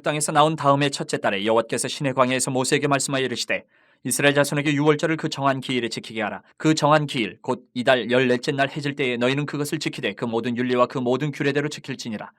애굽 땅에서 나온 다음에 첫째 달에 여호와께서 시내 광야에서 모세에게 말씀하여 이르시되 이스라엘 자손에게 유월절을 그 정한 기일에 지키게 하라. 그 정한 기일 곧 이달 14째 날 해질 때에 너희는 그것을 지키되 그 모든 율례와 그 모든 규례대로 지킬지니라.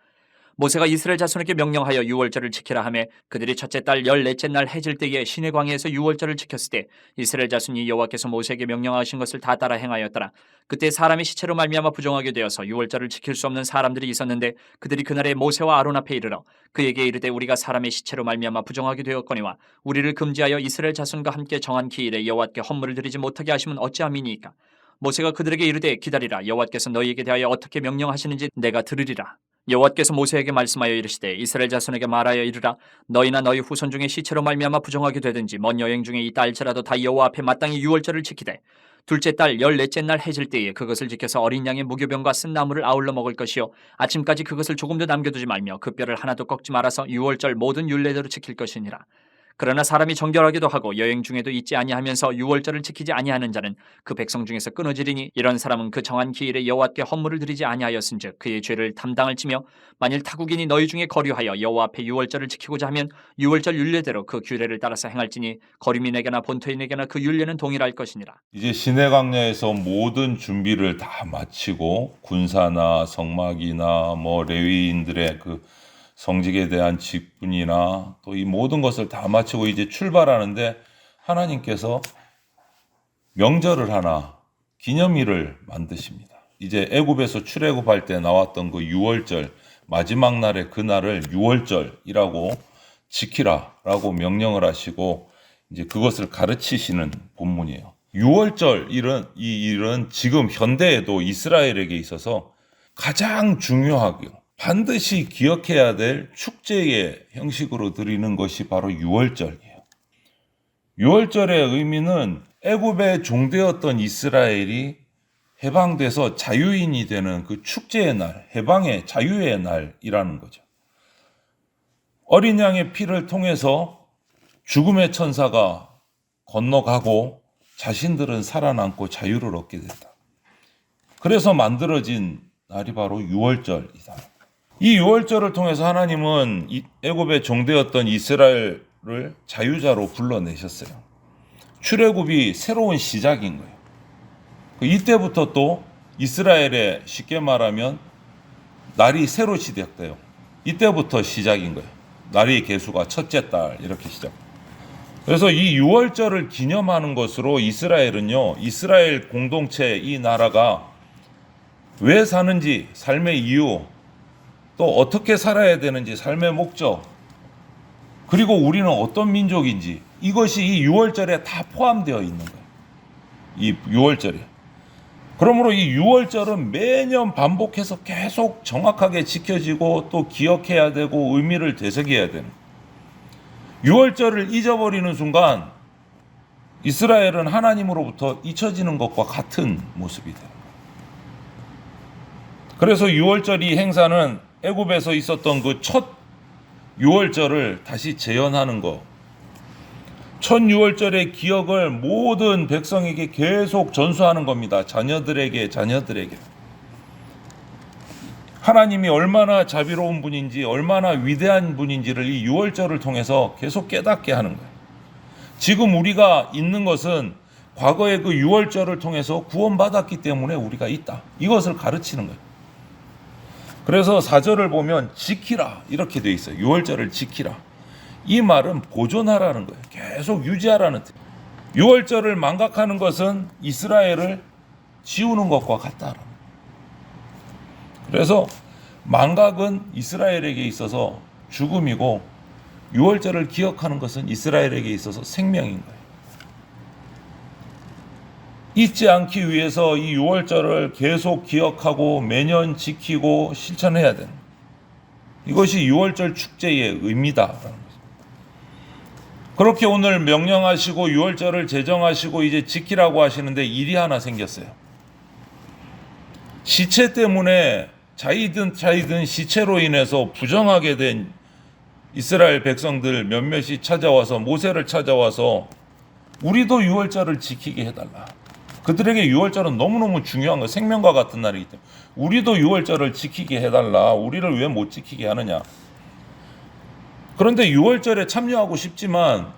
모세가 이스라엘 자손에게 명령하여 유월절을 지키라 하매 그들이 첫째 달 14째 날 해질 때에 시내 광야에서 유월절을 지켰을 때 이스라엘 자손이 여호와께서 모세에게 명령하신 것을 다 따라 행하였더라. 그때 사람이 시체로 말미암아 부정하게 되어서 유월절을 지킬 수 없는 사람들이 있었는데 그들이 그날에 모세와 아론 앞에 이르러 그에게 이르되 우리가 사람의 시체로 말미암아 부정하게 되었거니와 우리를 금지하여 이스라엘 자손과 함께 정한 기일에 여호와께 헌물을 드리지 못하게 하시면 어찌함이니이까. 모세가 그들에게 이르되 기다리라. 여호와께서 너희에게 대하여 어떻게 명령하시는지 내가 들으리라. 여호와께서 모세에게 말씀하여 이르시되 이스라엘 자손에게 말하여 이르라. 너희나 너희 후손 중에 시체로 말미암아 부정하게 되든지 먼 여행 중에 있다 할지라도 다 여호와 앞에 마땅히 유월절을 지키되 둘째 달 14째 날 해질 때에 그것을 지켜서 어린 양의 무교병과 쓴 나물을 아울러 먹을 것이요 아침까지 그것을 조금도 남겨두지 말며 그 뼈를 하나도 꺾지 말아서 유월절 모든 율례대로 지킬 것이니라. 그러나 사람이 정결하기도 하고 여행 중에도 있지 아니하면서 유월절을 지키지 아니하는 자는 그 백성 중에서 끊어지리니 이런 사람은 그 정한 기일에 여호와께 헌물을 드리지 아니하였은즉 그의 죄를 담당할지며 만일 타국인이 너희 중에 거류하여 여호와 앞에 유월절을 지키고자 하면 유월절 율례대로 그 규례를 따라서 행할지니 거류민에게나 본토인에게나 그 율례는 동일할 것이니라. 이제 시내 광야에서 모든 준비를 다 마치고 군사나 성막이나 레위인들의 그 성직에 대한 직분이나 또 이 모든 것을 다 마치고 이제 출발하는데 하나님께서 명절을 하나 기념일을 만드십니다. 이제 애굽에서 출애굽할 때 나왔던 그 유월절 마지막 날의 그날을 유월절이라고 지키라라고 명령을 하시고 이제 그것을 가르치시는 본문이에요. 유월절 이 일은 지금 현대에도 이스라엘에게 있어서 가장 중요하고 반드시 기억해야 될 축제의 형식으로 드리는 것이 바로 유월절이에요. 유월절의 의미는 애굽에 종되었던 이스라엘이 해방돼서 자유인이 되는 그 축제의 날, 해방의 자유의 날이라는 거죠. 어린 양의 피를 통해서 죽음의 천사가 건너가고 자신들은 살아남고 자유를 얻게 된다. 그래서 만들어진 날이 바로 유월절이다. 이 유월절을 통해서 하나님은 애굽에 종되었던 이스라엘을 자유자로 불러내셨어요. 출애굽이 새로운 시작인 거예요. 이때부터 또 이스라엘에 쉽게 말하면 날이 새로 시작돼요. 이때부터 시작인 거예요. 날의 계수가 첫째 달 이렇게 시작. 그래서 이 유월절을 기념하는 것으로 이스라엘은요, 이스라엘 공동체 이 나라가 왜 사는지, 삶의 이유, 또 어떻게 살아야 되는지, 삶의 목적, 그리고 우리는 어떤 민족인지 이것이 이 유월절에 다 포함되어 있는 거예요. 이 유월절에. 그러므로 이 유월절은 매년 반복해서 계속 정확하게 지켜지고 또 기억해야 되고 의미를 되새겨야 되는 거예요. 유월절을 잊어버리는 순간 이스라엘은 하나님으로부터 잊혀지는 것과 같은 모습이 돼요. 그래서 유월절 이 행사는 애굽에서 있었던 그 첫 유월절을 다시 재현하는 것, 첫 유월절의 기억을 모든 백성에게 계속 전수하는 겁니다. 자녀들에게. 하나님이 얼마나 자비로운 분인지, 얼마나 위대한 분인지를 이 유월절을 통해서 계속 깨닫게 하는 거예요. 지금 우리가 있는 것은 과거의 그 유월절을 통해서 구원받았기 때문에 우리가 있다. 이것을 가르치는 거예요. 그래서 4절을 보면 지키라 이렇게 돼 있어요. 유월절을 지키라. 이 말은 보존하라는 거예요. 계속 유지하라는 뜻. 유월절을 망각하는 것은 이스라엘을 지우는 것과 같다. 그래서 망각은 이스라엘에게 있어서 죽음이고 유월절을 기억하는 것은 이스라엘에게 있어서 생명인 거예요. 잊지 않기 위해서 이 유월절을 계속 기억하고 매년 지키고 실천해야 되는 거예요. 이것이 유월절 축제의 의미다라는 거죠. 그렇게 오늘 명령하시고 유월절을 제정하시고 이제 지키라고 하시는데 일이 하나 생겼어요. 시체 때문에 자이든 시체로 인해서 부정하게 된 이스라엘 백성들 몇몇이 찾아와서 모세를 찾아와서 우리도 유월절을 지키게 해달라. 그들에게 유월절은 너무너무 중요한 거, 생명과 같은 날이기 때문에 우리도 유월절을 지키게 해달라. 우리를 왜 못 지키게 하느냐. 그런데 유월절에 참여하고 싶지만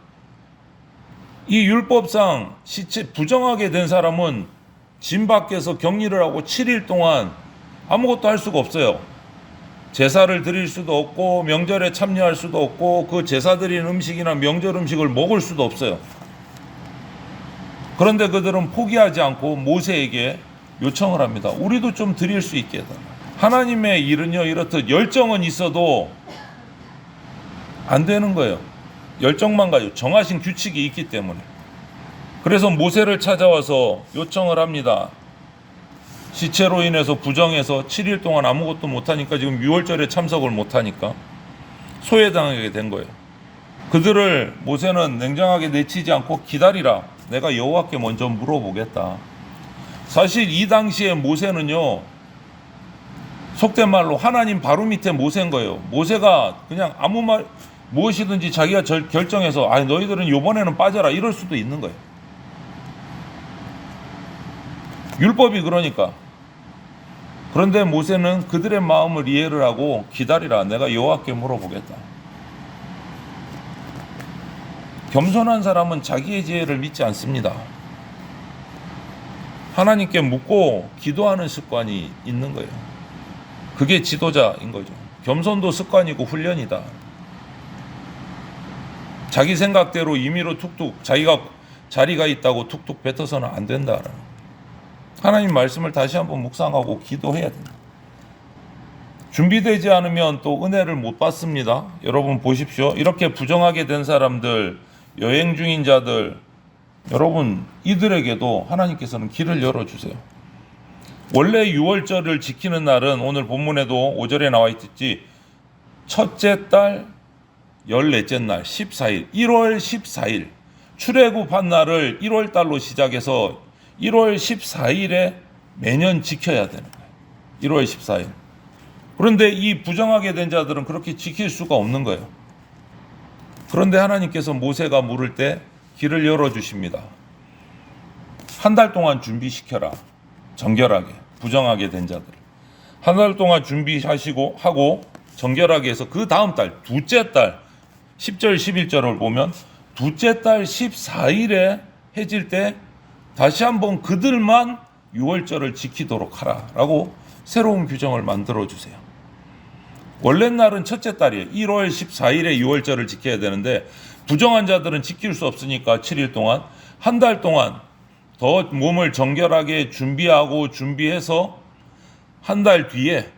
이 율법상 시체 부정하게 된 사람은 진 밖에서 격리를 하고 7일 동안 아무것도 할 수가 없어요. 제사를 드릴 수도 없고 명절에 참여할 수도 없고 그 제사 드린 음식이나 명절 음식을 먹을 수도 없어요. 그런데 그들은 포기하지 않고 모세에게 요청을 합니다. 우리도 좀 드릴 수 있게 해달라. 하나님의 일은요, 이렇듯 열정은 있어도 안 되는 거예요. 열정만 가지고 정하신 규칙이 있기 때문에. 그래서 모세를 찾아와서 요청을 합니다. 시체로 인해서 부정해서 7일 동안 아무것도 못하니까 지금 유월절에 참석을 못하니까 소외당하게 된 거예요. 그들을 모세는 냉정하게 내치지 않고 기다리라. 내가 여호와께 먼저 물어보겠다. 사실 이 당시에 모세는요, 속된 말로 하나님 바로 밑에 모세인 거예요. 모세가 그냥 아무 말 무엇이든지 자기가 결정해서 너희들은 이번에는 빠져라 이럴 수도 있는 거예요. 율법이 그러니까. 그런데 모세는 그들의 마음을 이해를 하고 기다리라. 내가 여호와께 물어보겠다. 겸손한 사람은 자기의 지혜를 믿지 않습니다. 하나님께 묻고 기도하는 습관이 있는 거예요. 그게 지도자인 거죠. 겸손도 습관이고 훈련이다. 자기 생각대로 임의로 툭툭 자기가 자리가 있다고 툭툭 뱉어서는 안 된다. 하나님 말씀을 다시 한번 묵상하고 기도해야 된다. 준비되지 않으면 또 은혜를 못 받습니다. 여러분 보십시오. 이렇게 부정하게 된 사람들, 여행 중인 자들, 여러분 이들에게도 하나님께서는 길을 열어주세요. 원래 유월절을 지키는 날은 오늘 본문에도 5절에 나와 있듯이 첫째 달 14째 날 14일 1월 14일 출애굽한 날을 1월 달로 시작해서 1월 14일에 매년 지켜야 되는 거예요. 1월 14일. 그런데 이 부정하게 된 자들은 그렇게 지킬 수가 없는 거예요. 그런데 하나님께서 모세가 물을 때 길을 열어주십니다. 한 달 동안 준비시켜라. 정결하게 부정하게 된 자들. 한 달 동안 준비하시고 하고 정결하게 해서 그 다음 달 둘째 달 10절 11절을 보면 둘째 달 14일에 해질 때 다시 한번 그들만 유월절을 지키도록 하라라고 새로운 규정을 만들어 주세요. 원래 날은 첫째 달이에요. 1월 14일에 유월절을 지켜야 되는데 부정한 자들은 지킬 수 없으니까 7일 동안 한 달 동안 더 몸을 정결하게 준비해서 한 달 뒤에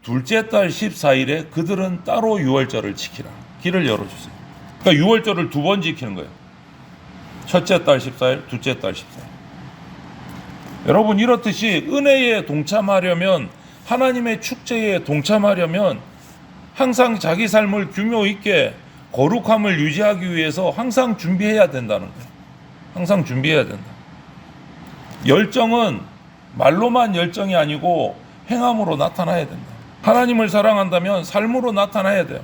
둘째 달 14일에 그들은 따로 유월절을 지키라. 길을 열어주세요. 그러니까 유월절을 두 번 지키는 거예요. 첫째 달 14일, 둘째 달 14일. 여러분 이렇듯이 은혜에 동참하려면 하나님의 축제에 동참하려면 항상 자기 삶을 규모 있게 거룩함을 유지하기 위해서 항상 준비해야 된다는 거예요. 항상 준비해야 된다. 열정은 말로만 열정이 아니고 행함으로 나타나야 된다. 하나님을 사랑한다면 삶으로 나타나야 돼요.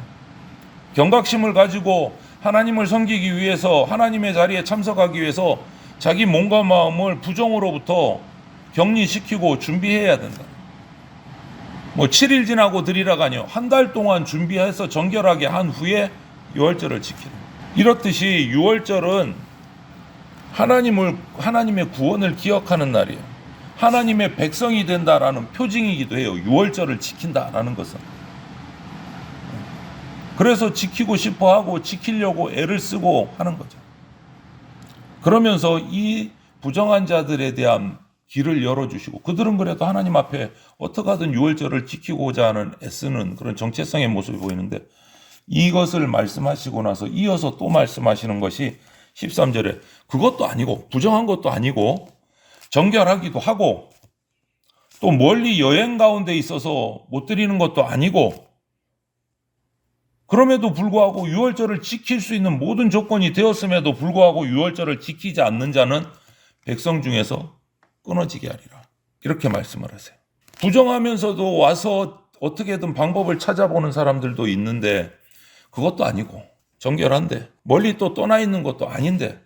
경각심을 가지고 하나님을 섬기기 위해서 하나님의 자리에 참석하기 위해서 자기 몸과 마음을 부정으로부터 격리시키고 준비해야 된다. 7일 지나고 드리라가 아니요. 한 달 동안 준비해서 정결하게 한 후에 유월절을 지키는. 이렇듯이 유월절은 하나님의 구원을 기억하는 날이에요. 하나님의 백성이 된다라는 표징이기도 해요. 유월절을 지킨다라는 것은. 그래서 지키고 싶어 하고 지키려고 애를 쓰고 하는 거죠. 그러면서 이 부정한 자들에 대한 길을 열어주시고 그들은 그래도 하나님 앞에 어떻게 하든 유월절을 지키고자 하는 애쓰는 그런 정체성의 모습이 보이는데 이것을 말씀하시고 나서 이어서 또 말씀하시는 것이 13절에 그것도 아니고 부정한 것도 아니고 정결하기도 하고 또 멀리 여행 가운데 있어서 못 드리는 것도 아니고 그럼에도 불구하고 유월절을 지킬 수 있는 모든 조건이 되었음에도 불구하고 유월절을 지키지 않는 자는 백성 중에서 끊어지게 하리라. 이렇게 말씀을 하세요. 부정하면서도 와서 어떻게든 방법을 찾아보는 사람들도 있는데 그것도 아니고 정결한데 멀리 또 떠나 있는 것도 아닌데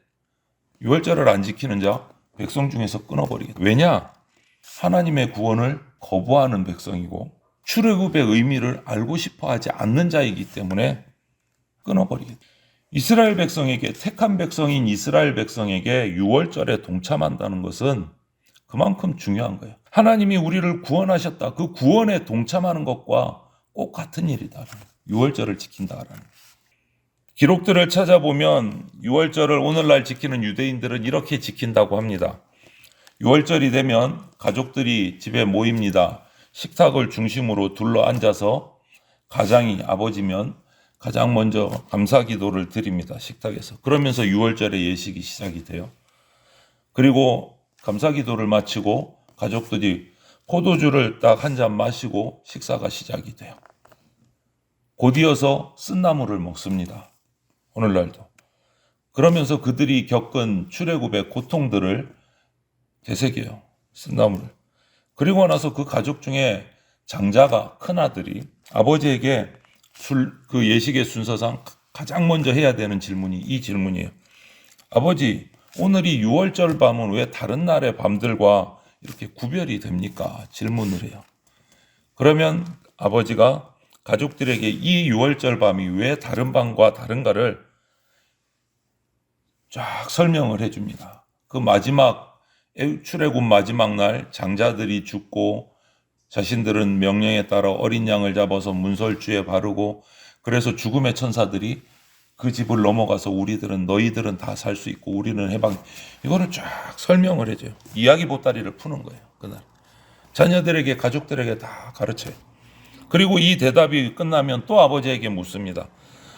유월절을 안 지키는 자 백성 중에서 끊어버리겠다. 왜냐? 하나님의 구원을 거부하는 백성이고 출애굽의 의미를 알고 싶어 하지 않는 자이기 때문에 끊어버리게 돼요. 이스라엘 백성에게, 택한 백성인 이스라엘 백성에게 유월절에 동참한다는 것은 그만큼 중요한 거예요. 하나님이 우리를 구원하셨다. 그 구원에 동참하는 것과 꼭 같은 일이다. 유월절을 지킨다라는. 기록들을 찾아보면 유월절을 오늘날 지키는 유대인들은 이렇게 지킨다고 합니다. 유월절이 되면 가족들이 집에 모입니다. 식탁을 중심으로 둘러 앉아서 가장이 아버지면 가장 먼저 감사기도를 드립니다. 식탁에서. 그러면서 유월절의 예식이 시작이 돼요. 그리고 감사기도를 마치고 가족들이 포도주를 딱 한 잔 마시고 식사가 시작이 돼요. 곧이어서 쓴나물을 먹습니다. 오늘날도. 그러면서 그들이 겪은 출애굽의 고통들을 되새겨요. 쓴나물을. 그리고 나서 그 가족 중에 장자가, 큰아들이 아버지에게 그 예식의 순서상 가장 먼저 해야 되는 질문이 이 질문이에요. 아버지, 오늘이 유월절 밤은 왜 다른 날의 밤들과 이렇게 구별이 됩니까? 질문을 해요. 그러면 아버지가 가족들에게 이 유월절 밤이 왜 다른 밤과 다른가를 쫙 설명을 해줍니다. 그 마지막 출애굽 마지막 날 장자들이 죽고 자신들은 명령에 따라 어린 양을 잡아서 문설주에 바르고 그래서 죽음의 천사들이 그 집을 넘어가서 너희들은 다 살 수 있고 우리는 해방. 이거를 쫙 설명을 해줘요. 이야기 보따리를 푸는 거예요. 그날. 자녀들에게 가족들에게 다 가르쳐요. 그리고 이 대답이 끝나면 또 아버지에게 묻습니다.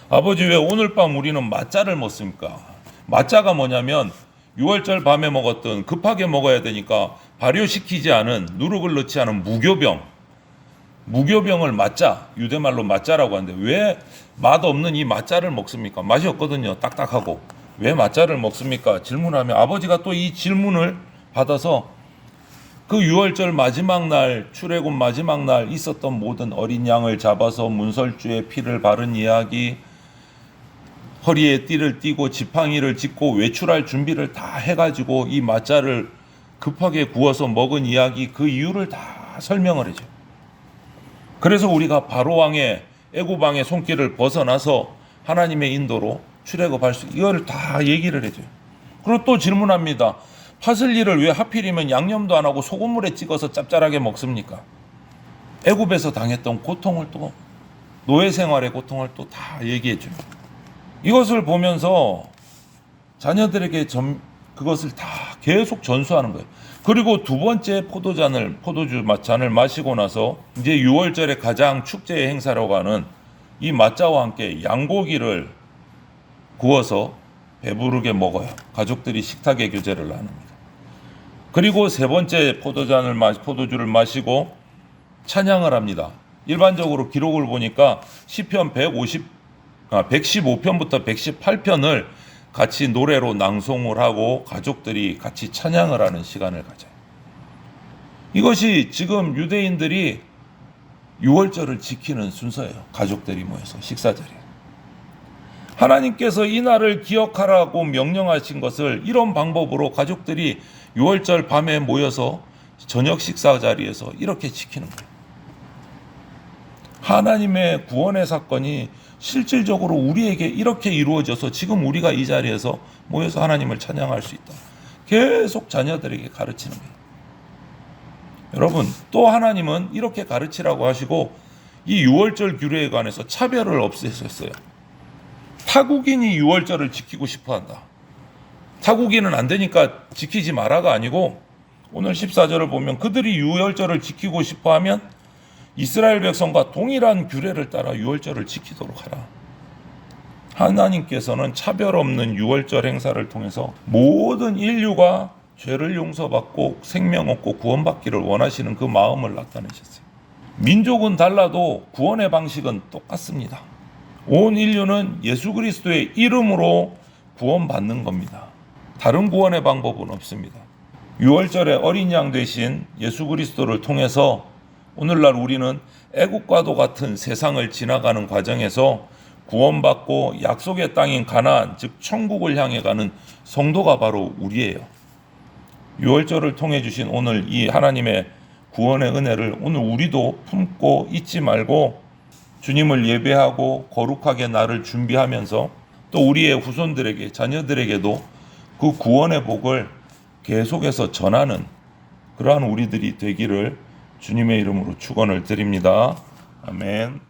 아버지 왜 오늘 밤 우리는 맞자를 먹습니까? 맞자가 뭐냐면 유월절 밤에 먹었던 급하게 먹어야 되니까 발효시키지 않은 누룩을 넣지 않은 무교병을 맞자, 유대말로 맞자라고 하는데 왜 맛없는 이 맞자를 먹습니까? 맛이 없거든요. 딱딱하고. 왜 맞자를 먹습니까? 질문하면 아버지가 또 이 질문을 받아서 그 유월절 마지막 날, 출애굽 마지막 날 있었던 모든 어린 양을 잡아서 문설주에 피를 바른 이야기, 허리에 띠를 띠고 지팡이를 짚고 외출할 준비를 다 해가지고 이 맞자를 급하게 구워서 먹은 이야기, 그 이유를 다 설명을 해줘요. 그래서 우리가 바로왕의 애굽왕의 손길을 벗어나서 하나님의 인도로 출애굽할 수, 이거를 다 얘기를 해줘요. 그리고 또 질문합니다. 파슬리를 왜 하필이면 양념도 안 하고 소금물에 찍어서 짭짤하게 먹습니까? 애굽에서 당했던 고통을 또, 노예 생활의 고통을 또 다 얘기해줘요. 이것을 보면서 자녀들에게 그것을 다 계속 전수하는 거예요. 그리고 두 번째 포도주 잔을 마시고 나서 이제 6월절에 가장 축제의 행사라고 하는 이 맞자와 함께 양고기를 구워서 배부르게 먹어요. 가족들이 식탁의 교제를 나눕니다. 그리고 세 번째 포도주를 마시고 찬양을 합니다. 일반적으로 기록을 보니까 시편 115편부터 118편을 같이 노래로 낭송을 하고 가족들이 같이 찬양을 하는 시간을 가져요. 이것이 지금 유대인들이 6월절을 지키는 순서예요. 가족들이 모여서 식사 자리에. 하나님께서 이 날을 기억하라고 명령하신 것을 이런 방법으로 가족들이 6월절 밤에 모여서 저녁 식사 자리에서 이렇게 지키는 거예요. 하나님의 구원의 사건이 실질적으로 우리에게 이렇게 이루어져서 지금 우리가 이 자리에서 모여서 하나님을 찬양할 수 있다. 계속 자녀들에게 가르치는 거예요. 여러분, 또 하나님은 이렇게 가르치라고 하시고 이 6월절 규례에 관해서 차별을 없애셨어요. 타국인이 6월절을 지키고 싶어 한다. 타국인은 안 되니까 지키지 마라가 아니고 오늘 14절을 보면 그들이 6월절을 지키고 싶어 하면 이스라엘 백성과 동일한 규례를 따라 6월절을 지키도록 하라. 하나님께서는 차별 없는 6월절 행사를 통해서 모든 인류가 죄를 용서받고 생명 얻고 구원받기를 원하시는 그 마음을 나타내셨어요. 민족은 달라도 구원의 방식은 똑같습니다. 온 인류는 예수 그리스도의 이름으로 구원받는 겁니다. 다른 구원의 방법은 없습니다. 6월절에 어린 양 되신 예수 그리스도를 통해서 오늘날 우리는 애국과도 같은 세상을 지나가는 과정에서 구원받고 약속의 땅인 가나안, 즉 천국을 향해 가는 성도가 바로 우리예요. 6월절을 통해 주신 오늘 이 하나님의 구원의 은혜를 오늘 우리도 품고 잊지 말고 주님을 예배하고 거룩하게 나를 준비하면서 또 우리의 후손들에게, 자녀들에게도 그 구원의 복을 계속해서 전하는 그러한 우리들이 되기를 주님의 이름으로 축원을 드립니다. 아멘.